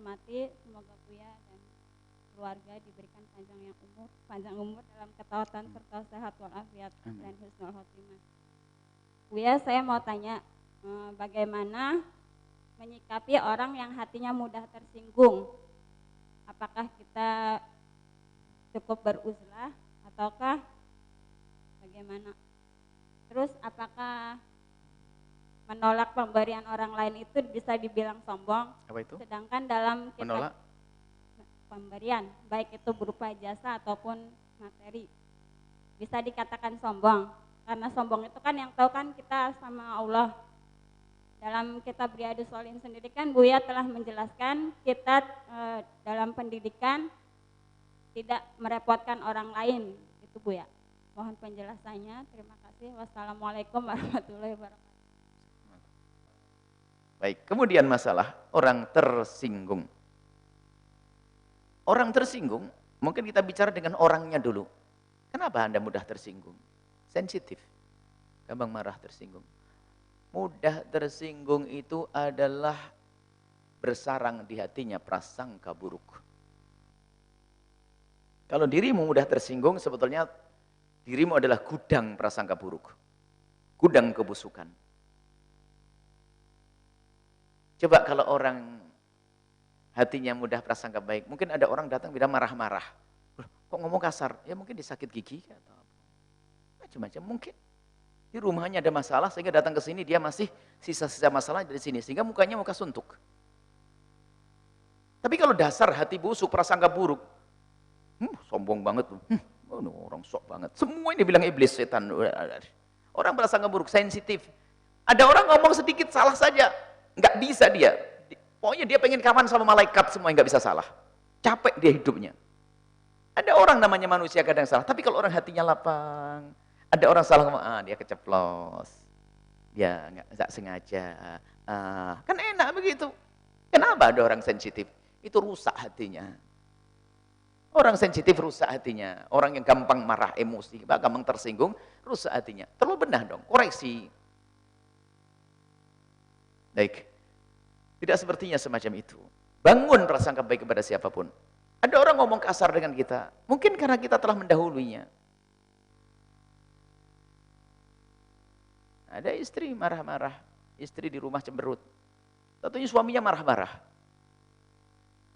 hormati, semoga Buya dan keluarga diberikan panjang umur dalam ketaatan serta sehat walafiat dan husnul khotimah. Buya, saya mau tanya, bagaimana menyikapi orang yang hatinya mudah tersinggung? Apakah kita cukup beruzlah ataukah bagaimana? Terus apakah menolak pemberian orang lain itu bisa dibilang sombong? Apa itu? Sedangkan dalam kita menolak pemberian, baik itu berupa jasa ataupun materi, bisa dikatakan sombong. Karena sombong itu kan yang tahu kan kita sama Allah. Dalam kitab Riyadhus Shalihin sendiri kan Buya telah menjelaskan kita dalam pendidikan tidak merepotkan orang lain. Itu Buya. Mohon penjelasannya. Terima kasih. Wassalamualaikum warahmatullahi wabarakatuh. Baik, kemudian masalah orang tersinggung. Orang tersinggung, mungkin kita bicara dengan orangnya dulu. Kenapa Anda mudah tersinggung? Sensitif, gampang marah, tersinggung. Mudah tersinggung itu adalah bersarang di hatinya prasangka buruk. Kalau dirimu mudah tersinggung, sebetulnya dirimu adalah gudang prasangka buruk, gudang kebusukan. Coba kalau orang hatinya mudah prasangka baik, mungkin ada orang datang bilang marah-marah. Kok ngomong kasar? Ya mungkin disakit gigi atau apa. Macam-macam mungkin. Di rumahnya ada masalah sehingga datang ke sini dia masih sisa-sisa masalah dari sini sehingga mukanya muka suntuk. Tapi kalau dasar hati busuk, prasangka buruk, sombong banget tuh. Orang sok banget. Semua ini bilang iblis, setan. Orang prasangka buruk, sensitif. Ada orang ngomong sedikit salah saja, nggak bisa dia. Pokoknya dia pengen kawan sama malaikat, semua nggak bisa salah. Capek dia hidupnya. Ada orang namanya manusia kadang salah, tapi kalau orang hatinya lapang, ada orang salah ngomong, dia keceplos, dia nggak sengaja, kan enak begitu. Kenapa ada orang sensitif? Itu rusak hatinya. Orang sensitif rusak hatinya. Orang yang gampang marah, emosi, gampang tersinggung, rusak hatinya. Terlalu benar dong, koreksi. Baik, tidak sepertinya semacam itu. Bangun prasangka baik kepada siapapun. Ada orang ngomong kasar dengan kita, mungkin karena kita telah mendahulunya. Ada istri marah-marah, istri di rumah cemberut. Tentunya suaminya marah-marah.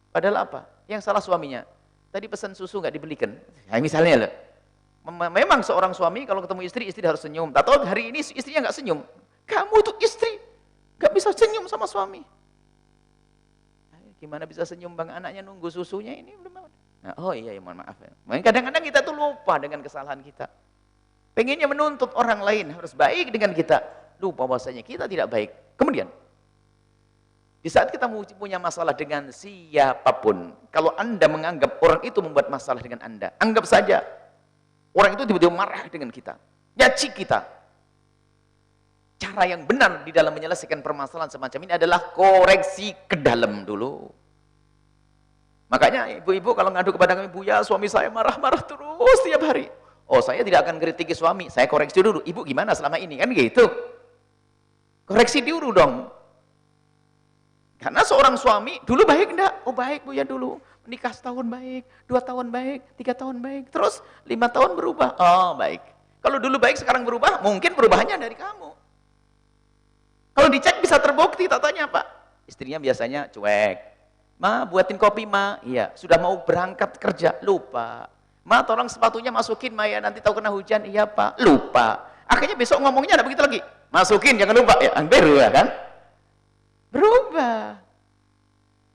Padahal apa? Yang salah suaminya. Tadi pesan susu nggak dibelikan. Nah, misalnya loh. Memang seorang suami kalau ketemu istri harus senyum. Tahu hari ini istrinya nggak senyum. Kamu tuh istri nggak bisa senyum sama suami. Gimana bisa senyum bang, anaknya nunggu susunya ini belum ada. Nah, oh iya ya mohon maaf ya. Kadang-kadang kita tuh lupa dengan kesalahan kita. Pengennya menuntut orang lain harus baik dengan kita, lupa bahwasanya kita tidak baik. Kemudian di saat kita punya masalah dengan siapapun, kalau Anda menganggap orang itu membuat masalah dengan Anda, anggap saja orang itu tiba-tiba marah dengan kita, nyaci kita. Cara yang benar di dalam menyelesaikan permasalahan semacam ini adalah koreksi ke dalam dulu. Makanya ibu-ibu kalau ngadu kepada kami, Buya, suami saya marah-marah terus tiap hari. Oh, saya tidak akan kritiki suami, saya koreksi dulu. Ibu gimana selama ini? Kan gitu. Koreksi dulu dong. Karena seorang suami, dulu baik enggak? Oh baik Buya dulu. Menikah setahun baik, 2 tahun baik, 3 tahun baik. Terus 5 tahun berubah. Oh baik. Kalau dulu baik sekarang berubah, mungkin perubahannya dari kamu. Kalau dicek bisa terbukti, tatanya apa? Istrinya biasanya cuek. Ma, buatin kopi, Ma. Iya, sudah mau berangkat kerja, lupa. Ma, tolong sepatunya masukin, Ma, ya nanti tahu kena hujan. Iya, Pak. Lupa. Akhirnya besok ngomongnya ada begitu lagi. Masukin, jangan lupa. Ya, berubah kan? Berubah.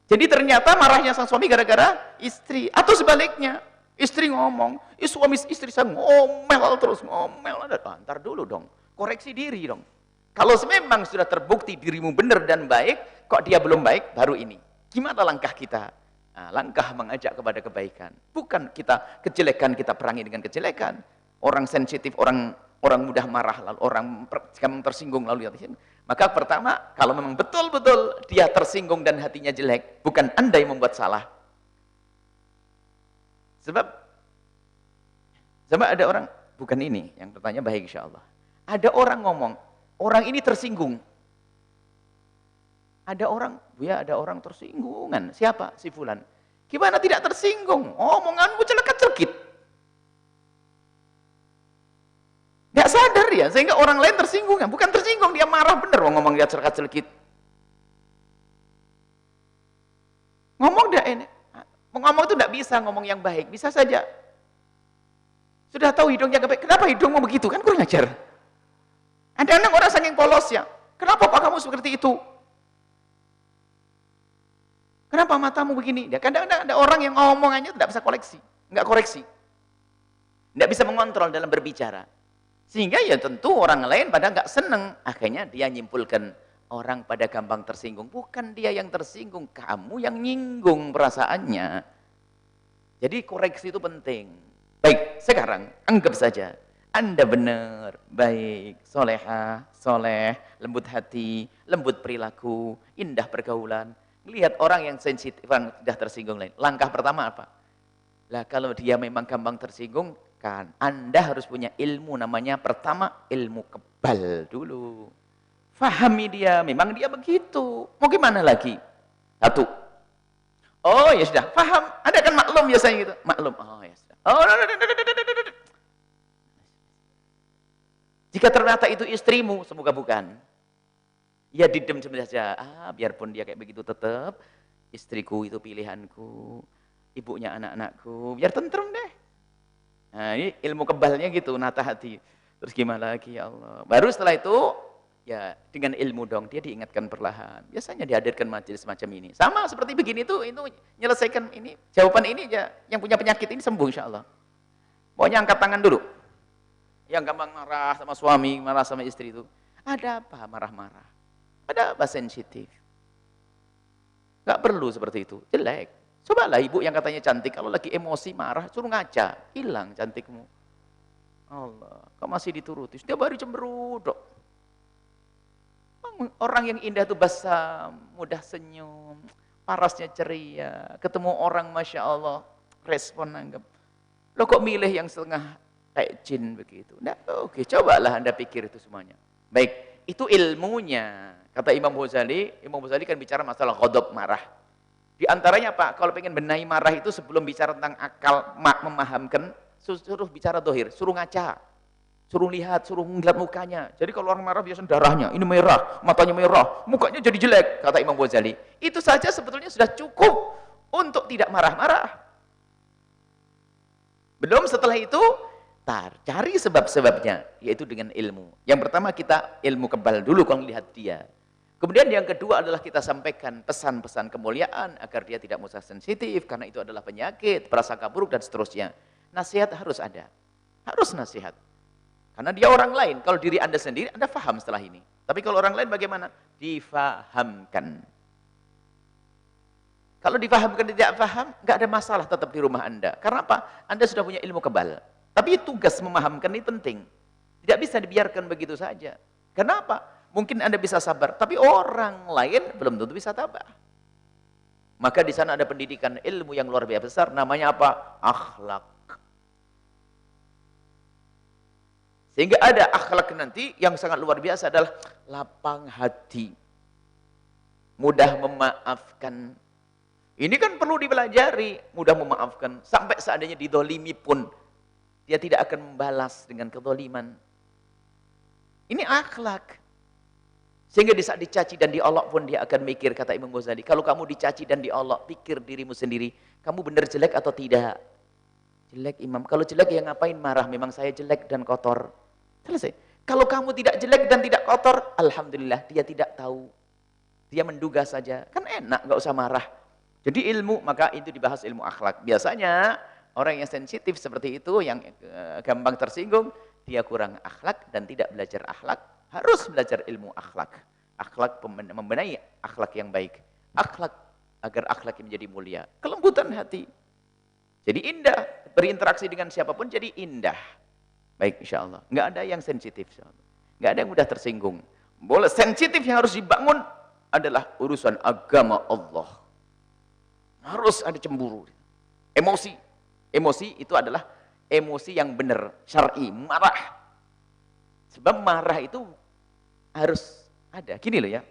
Jadi ternyata marahnya sang suami gara-gara istri. Atau sebaliknya, istri ngomong, suami istri saya ngomel terus, ngomel. Ntar dulu dong, koreksi diri dong. Kalau memang sudah terbukti dirimu benar dan baik, kok dia belum baik, baru ini. Gimana langkah kita? Nah, langkah mengajak kepada kebaikan. Bukan kita kejelekan, kita perangi dengan kejelekan. Orang sensitif, orang mudah marah, lalu orang tersinggung, lalu maka pertama, kalau memang betul-betul dia tersinggung dan hatinya jelek, bukan Anda yang membuat salah. Sebab ada orang, bukan ini, yang bertanya baik insya Allah. Ada orang ngomong, orang ini tersinggung. Ada orang, Buya, ada orang tersinggungan. Siapa? Si fulan. Gimana tidak tersinggung? Omonganmu celekat-celekit. Gak sadar ya, sehingga orang lain tersinggung. Bukan tersinggung, dia marah bener ngomong dia celekat-celekit. Ngomong itu tidak bisa ngomong yang baik, bisa saja. Sudah tahu hidungnya baik, kenapa hidungmu begitu? Kan kurang ajar. Ada orang saking polosnya, kenapa Pak kamu seperti itu? Kenapa matamu begini? Ya, kadang-kadang ada orang yang ngomongannya tidak bisa nggak koreksi. Tidak bisa mengontrol dalam berbicara. Sehingga ya tentu orang lain pada nggak seneng. Akhirnya dia nyimpulkan, orang pada gampang tersinggung. Bukan dia yang tersinggung, kamu yang nyinggung perasaannya. Jadi koreksi itu penting. Baik, sekarang anggap saja Anda benar, baik, solehah, soleh, lembut hati, lembut perilaku, indah pergaulan. Lihat orang yang sensitif, orang sudah tersinggung lain. Langkah pertama apa? Lah kalau dia memang gampang tersinggung, kan Anda harus punya ilmu, namanya pertama ilmu kebal dulu. Fahami dia, memang dia begitu. Mau gimana lagi? Satu. Oh ya sudah, paham. Ada kan maklum biasanya gitu. Maklum. Oh ya sudah. Oh, jika ternyata itu istrimu, semoga bukan. Ya didem saja. Biarpun dia kayak begitu tetap, istriku itu pilihanku, ibunya anak-anakku, biar tentrem deh. Nah, ini ilmu kebalnya gitu, nata hati. Terus gimana lagi ya Allah? Baru setelah itu, ya dengan ilmu dong, dia diingatkan perlahan. Biasanya dihadirkan majelis semacam ini. Sama seperti begini itu menyelesaikan ini. Jawaban ini ya, yang punya penyakit ini sembuh insya Allah. Pokoknya angkat tangan dulu. Yang gampang marah sama suami, marah sama istri itu. Ada apa marah-marah? Ada apa sensitif? Gak perlu seperti itu, jelek. Cobalah ibu yang katanya cantik, kalau lagi emosi marah, suruh ngaca, hilang cantikmu. Allah, kok masih dituruti? Setiap hari cemberut. Orang yang indah itu basam, mudah senyum, parasnya ceria, ketemu orang Masya Allah, respon nanggap. Lo kok milih yang setengah kayak jin begitu? Nah, oke, cobalah Anda pikir itu semuanya. Baik, itu ilmunya. Kata Imam Ghazali kan bicara masalah ghadab, marah. Di antaranya Pak, kalau pengen benahi marah itu sebelum bicara tentang akal, memahamkan, suruh bicara dohir, suruh ngaca, suruh lihat, suruh ngeliat mukanya. Jadi kalau orang marah biasanya darahnya, ini merah, matanya merah, mukanya jadi jelek, kata Imam Ghazali. Itu saja sebetulnya sudah cukup untuk tidak marah-marah. Belum setelah itu, cari sebab-sebabnya, yaitu dengan ilmu. Yang pertama kita ilmu kebal dulu kalau lihat dia. Kemudian yang kedua adalah kita sampaikan pesan-pesan kemuliaan agar dia tidak mudah sensitif, karena itu adalah penyakit, prasangka buruk dan seterusnya. Nasihat harus ada, harus nasihat. Karena dia orang lain, kalau diri Anda sendiri, Anda paham setelah ini. Tapi kalau orang lain bagaimana? Difahamkan. Kalau difahamkan tidak paham, nggak ada masalah tetap di rumah Anda. Karena apa? Anda sudah punya ilmu kebal. Tapi tugas memahamkan ini penting. Tidak bisa dibiarkan begitu saja. Kenapa? Mungkin Anda bisa sabar, tapi orang lain belum tentu bisa tabah. Maka di sana ada pendidikan ilmu yang luar biasa besar, namanya apa? Akhlak. Sehingga ada akhlak nanti yang sangat luar biasa adalah lapang hati, mudah memaafkan. Ini kan perlu dipelajari, mudah memaafkan. Sampai seandainya didolimi pun, dia tidak akan membalas dengan kedoliman. Ini akhlak. Sehingga di saat dicaci dan diolok pun dia akan mikir, kata Imam Ghazali, kalau kamu dicaci dan diolok, pikir dirimu sendiri, kamu benar jelek atau tidak? Jelek Imam, kalau jelek ya ngapain marah, memang saya jelek dan kotor. Selesai. Kalau kamu tidak jelek dan tidak kotor, alhamdulillah dia tidak tahu. Dia menduga saja, kan enak, nggak usah marah. Jadi ilmu, maka itu dibahas ilmu akhlak. Biasanya orang yang sensitif seperti itu, yang gampang tersinggung, dia kurang akhlak dan tidak belajar akhlak. Harus belajar ilmu akhlak. Akhlak membenahi akhlak yang baik. Akhlak agar akhlak menjadi mulia. Kelembutan hati. Jadi indah. Berinteraksi dengan siapapun jadi indah. Baik insya Allah. Nggak ada yang sensitif. Nggak ada yang mudah tersinggung. Boleh sensitif yang harus dibangun adalah urusan agama Allah. Harus ada cemburu. Emosi. Emosi itu adalah emosi yang benar. Syar'i. Marah. Sebab marah itu harus ada. Gini loh ya.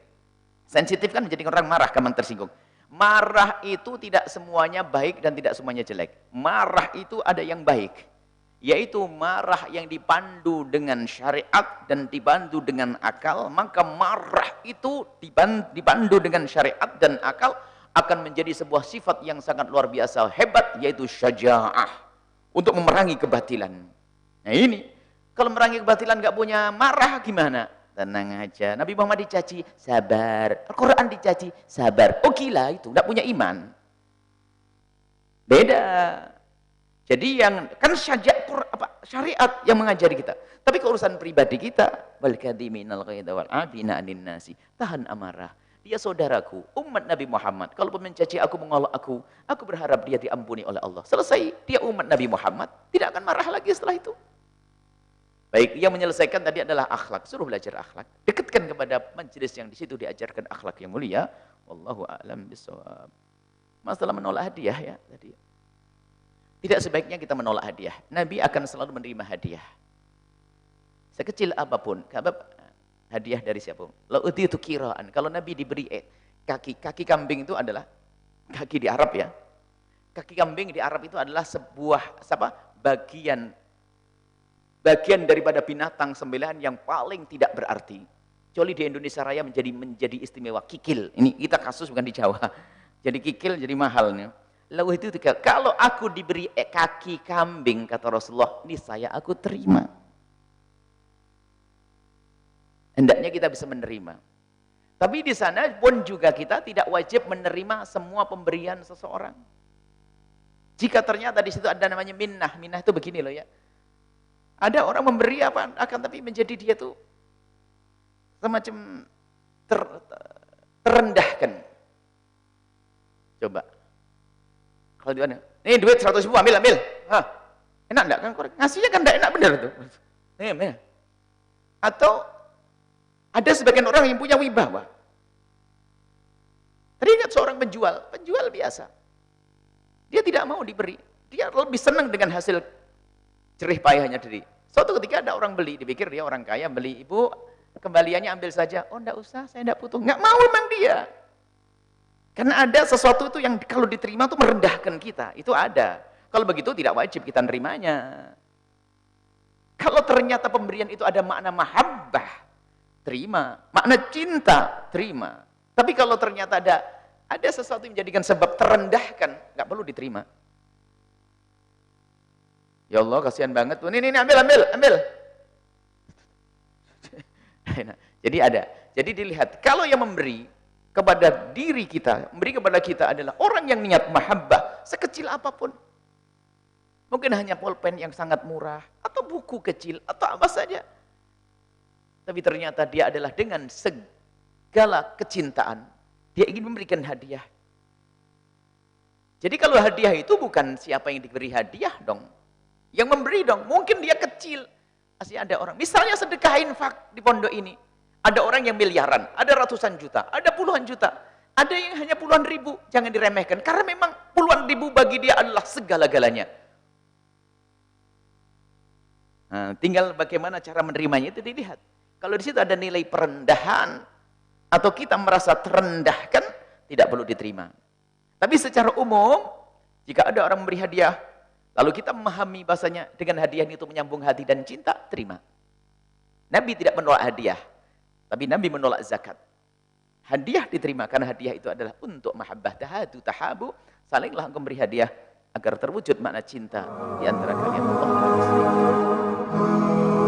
Sensitif kan menjadi orang marah, gampang tersinggung. Marah itu tidak semuanya baik dan tidak semuanya jelek. Marah itu ada yang baik, yaitu marah yang dipandu dengan syariat dan dibantu dengan akal. Maka marah itu dibantu dengan syariat dan akal akan menjadi sebuah sifat yang sangat luar biasa hebat, yaitu syaja'ah, untuk memerangi kebatilan. Nah ini, kalau memerangi kebatilan nggak punya marah gimana? Tenang aja. Nabi Muhammad dicaci, sabar. Al-Quran dicaci, sabar. Oh gila itu, nggak punya iman. Beda. Jadi yang kan syariat yang mengajari kita. Tapi keurusan pribadi kita, wal kadhiminal ghaidha wal 'afina 'anil nasi. Tahan amarah. Dia saudaraku, umat Nabi Muhammad. Kalau mencaci aku, mengolok aku berharap dia diampuni oleh Allah. Selesai, dia umat Nabi Muhammad, tidak akan marah lagi setelah itu. Baik, yang menyelesaikan tadi adalah akhlak. Suruh belajar akhlak. Dekatkan kepada majelis yang di situ diajarkan akhlak yang mulia. Wallahu a'lam bishawab. Masalah menolak hadiah ya tadi. Tidak sebaiknya kita menolak hadiah. Nabi akan selalu menerima hadiah. Sekecil apapun, hadiah dari siapa? La utitu kiraan. Kalau Nabi diberi kaki kambing itu adalah kaki di Arab ya. Kaki kambing di Arab itu adalah sebuah bagian daripada binatang sembelihan yang paling tidak berarti. Kecuali di Indonesia Raya menjadi istimewa kikil. Ini kita kasus bukan di Jawa. Jadi kikil jadi mahalnya. Lalu itu kalau aku diberi kaki kambing kata Rasulullah, ini aku terima. Hendaknya kita bisa menerima. Tapi di sana pun juga kita tidak wajib menerima semua pemberian seseorang. Jika ternyata di situ ada namanya minnah. Minnah itu begini loh ya. Ada orang memberi apa, akan tapi menjadi dia tuh semacam terendahkan. Coba. Kalau di mana? Nih duit 100.000 ambil. Hah. Enak enggak kan? Ngasihnya kan enggak enak benar tuh. Nih. Atau ada sebagian orang yang punya wibawa. Teringat seorang penjual biasa. Dia tidak mau diberi. Dia lebih senang dengan hasil jerih payahnya diri. Suatu ketika ada orang beli, dipikir dia orang kaya, beli, ibu kembaliannya ambil saja. Oh enggak usah, saya enggak butuh. Enggak mau memang dia. Karena ada sesuatu itu yang kalau diterima itu merendahkan kita. Itu ada. Kalau begitu tidak wajib kita nerimanya. Kalau ternyata pemberian itu ada makna mahabbah, terima. Makna cinta, terima. Tapi kalau ternyata ada sesuatu yang menjadikan sebab terendahkan, nggak perlu diterima. Ya Allah, kasihan banget tuh. Ini ambil. Jadi ada. Jadi dilihat, kalau yang memberi kepada diri kita, memberi kepada kita adalah orang yang niat mahabbah, sekecil apapun. Mungkin hanya pulpen yang sangat murah, atau buku kecil, atau apa saja. Tapi ternyata dia adalah dengan segala kecintaan, dia ingin memberikan hadiah. Jadi kalau hadiah itu bukan siapa yang diberi hadiah dong. Yang memberi dong, mungkin dia kecil. Masih ada orang, misalnya sedekah infak di pondok ini. Ada orang yang miliaran, ada ratusan juta, ada puluhan juta. Ada yang hanya puluhan ribu, jangan diremehkan. Karena memang puluhan ribu bagi dia adalah segala-galanya. Nah, tinggal bagaimana cara menerimanya itu dilihat. Kalau di situ ada nilai perendahan, atau kita merasa terendahkan, tidak perlu diterima. Tapi secara umum, jika ada orang memberi hadiah, lalu kita memahami bahasanya dengan hadiah itu menyambung hati dan cinta, terima. Nabi tidak menolak hadiah, tapi Nabi menolak zakat. Hadiah diterima karena hadiah itu adalah untuk mahabbah, tahabu, salinglah engkau memberi hadiah agar terwujud makna cinta di antara kalian. Allah